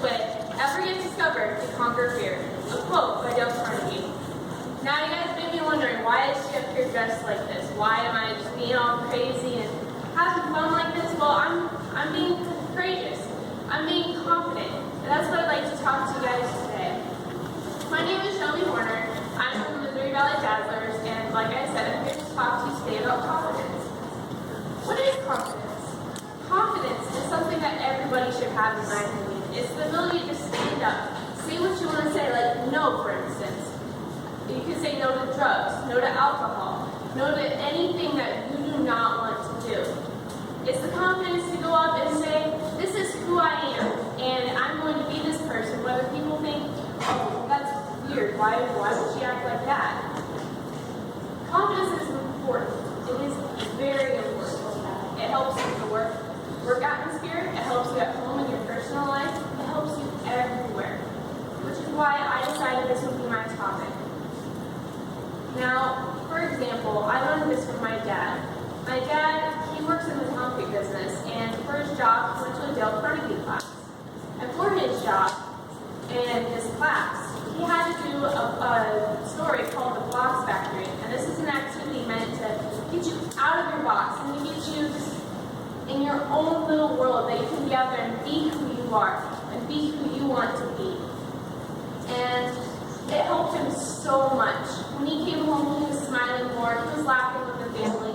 way ever yet discovered to conquer fear. A quote by Dale Carnegie. Now you guys may be wondering, why is she up here dressed like this? Why am I just being all crazy and having fun like this? Well, I'm being courageous. I'm being confident. And that's what I'd like to talk to you guys today. My name is Shelby. I'm from the Missouri Valley Dazzlers, and like I said, I'm here to talk to you today about confidence. What is confidence? Confidence is something that everybody should have, in my opinion. It's the ability to stand up, say what you want to say, like no, for instance. You can say no to drugs, no to alcohol, no to anything that you do not want to do. It's the confidence to go up and say, this is who I am, and I'm going to be this person, whether people think, oh, that's weird, why would she act like that? Confidence is important. It is very important. It helps you in the work atmosphere, it helps you at home in your personal life, it helps you everywhere, which is why I decided this would be my topic. Now, for example, I learned this from my dad. My dad, he works in the concrete business, and for his job, he went to a Dale Carnegie class. And for his job and his class, he had to do a story called The Box Factory. And this is an activity meant to get you out of your box and to get you just in your own little world, that you can be out there and be who you are and be who you want to be. And it helped him so much. When he came home, he was smiling more, he was laughing with the family.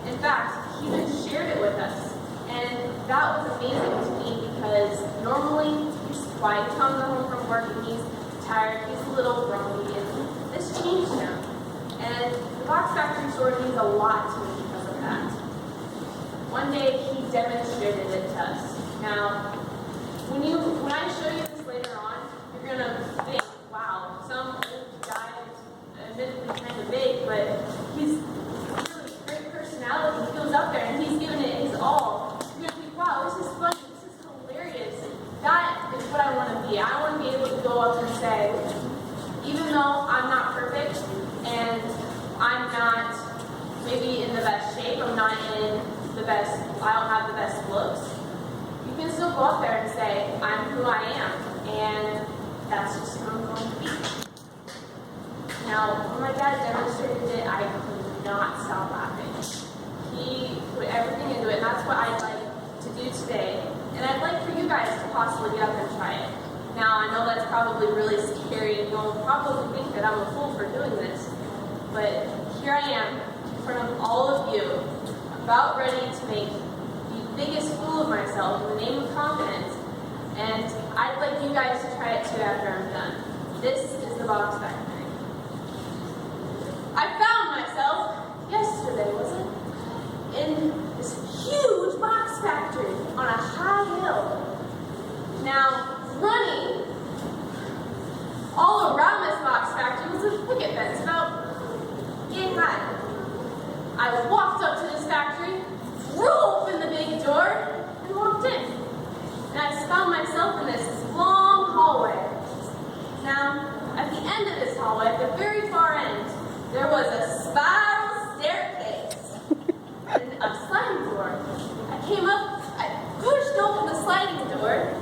In fact, he even shared it with us. And that was amazing to me, because normally he's quiet. He comes home from work and he's tired, he's a little grumpy, and this changed him. And the Box Factory story means a lot to me because of that. One day he demonstrated it to us. Now, when I show you this later on, you're gonna think, wow, some old guy is admittedly kind of big, but he's really great personality. He goes up there and he's giving it his all. You're gonna think, wow, this is funny, this is hilarious. That is what I want to be. I want to be able to go up and say, even though I'm not perfect and I'm not maybe in the best shape, I'm not in the best, I don't have the best looks, you can still go up there and say, I'm who I am, and that's just who I'm going to be. Now, when my dad demonstrated it, I could not stop laughing. He put everything into it, and that's what I'd like to do today. And I'd like for you guys to possibly get up and try it. Now, I know that's probably really scary, and you'll probably think that I'm a fool for doing this, but here I am in front of all of you, about ready to make the biggest fool of myself in the name of confidence, and I'd like you guys to try it too after I'm done. This is the Box Factory. I found myself yesterday, was it? In this huge box factory on a high hill. Now, running all around this box factory was a picket fence about yay high. I walked up to this factory, threw open the big door, and walked in. And I found myself in this long hallway. Now, at the end of this hallway, at the very far end, there was a spiral staircase and a sliding door. I came up, I pushed open the sliding door,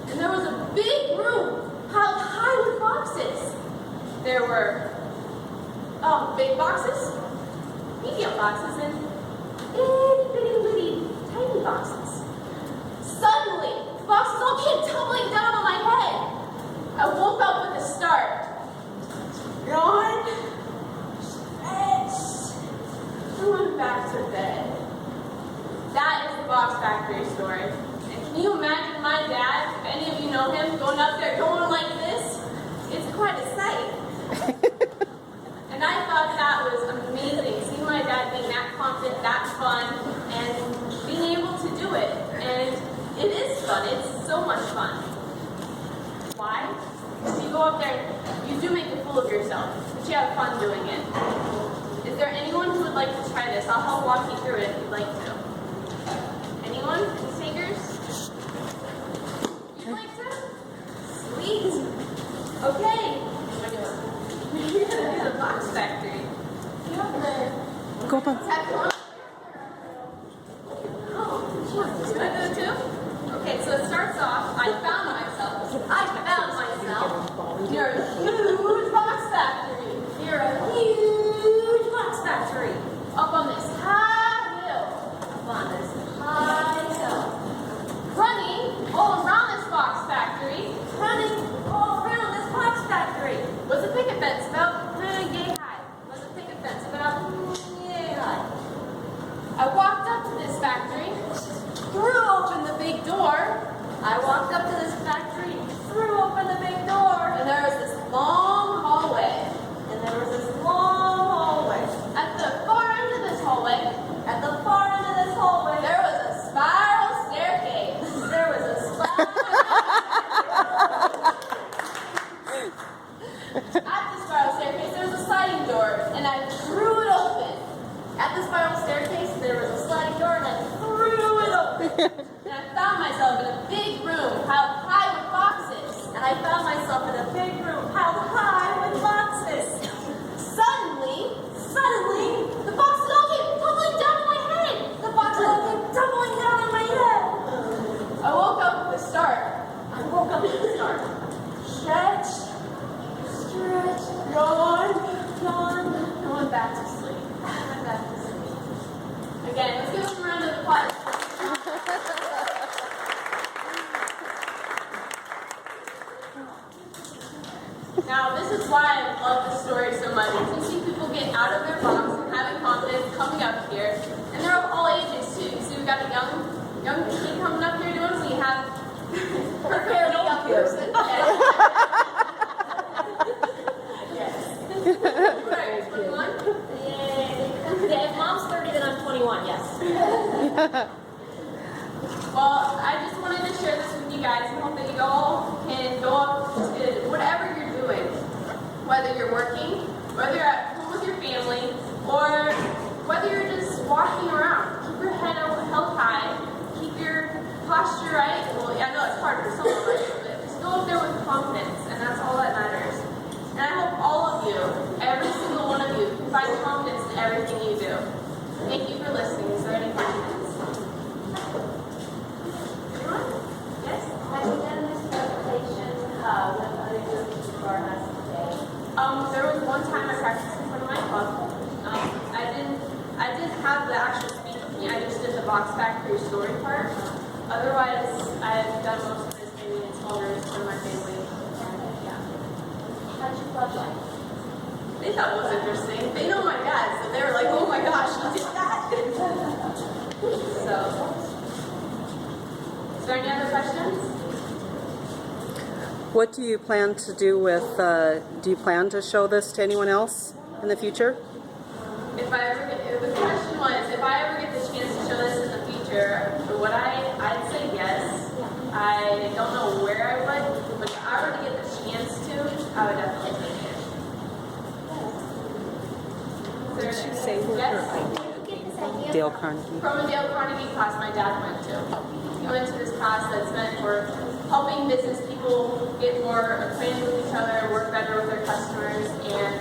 and there was a big room piled high with boxes. There were big boxes, medium boxes, and itty tiny boxes. Suddenly, the boxes all came tumbling down on my head. I woke up with a start. Yawn, stretch, and went back to bed. That is the Box Factory story. And can you imagine my dad, if any of you know him, going up there going like this? It's quite a sight. And I thought that was amazing, seeing my dad being that confident, that fun, and being able to do it. And it is fun. It's so much fun. Why? Because you go up there, you do make a fool of yourself, but you have fun doing it. Is there anyone who would like to try this? I'll help walk you through it if you'd like to. Anyone? Any takers? You'd like to? Sweet. Okay. We're going to do the Box Factory. You have the... Go on. Oh, should I do it too? Okay, so it starts off, I found myself help you start. Stretch, stretch, yawn, yawn, and went back to sleep. Went back to sleep. Again, let's give them a round of applause. Now, this is why I love this story so much. You see people get out of their box and having confidence coming up here, and they're of all ages too. You see, we've got a young kid coming up here doing. So you have a fairly young person. Yes. Right, 21. Yeah, if mom's 30, then I'm 21. Yes. Well, I just wanted to share this with you guys and hope that you all can go up to whatever you're doing, whether you're working, whether you're at home with your family, or whether you're just walking around. Keep your head held high, keep your posture right. Well, I know it's hard for some of us, but just go up there with confidence, and that's all that matters. And I hope all of you, every single one of you, can find confidence in everything you do. Thank you for listening. Is there any questions? Yes? Have you done this presentation with other groups for us today? There was one time I practiced in front of my club. I didn't have the actual speaking. I just did the box back for your story part. Otherwise, I've done most of this maybe in small groups for my family. Yeah. How'd you club like? They thought it was interesting. They know my dad, so they were like, "Oh my gosh, look at that!" So, is there any other questions? What do you plan to do with, do you plan to show this to anyone else in the future? If the question was, if I ever get the chance to show this in the future, I'd say yes. I don't know where I would, but if I were to get the chance to, I would definitely take it. Did she say where yes? her idea? Dale Carnegie. From a Dale Carnegie class my dad went to. He went to this class that's meant for helping business people get more acquainted with each other, work better with their customers, and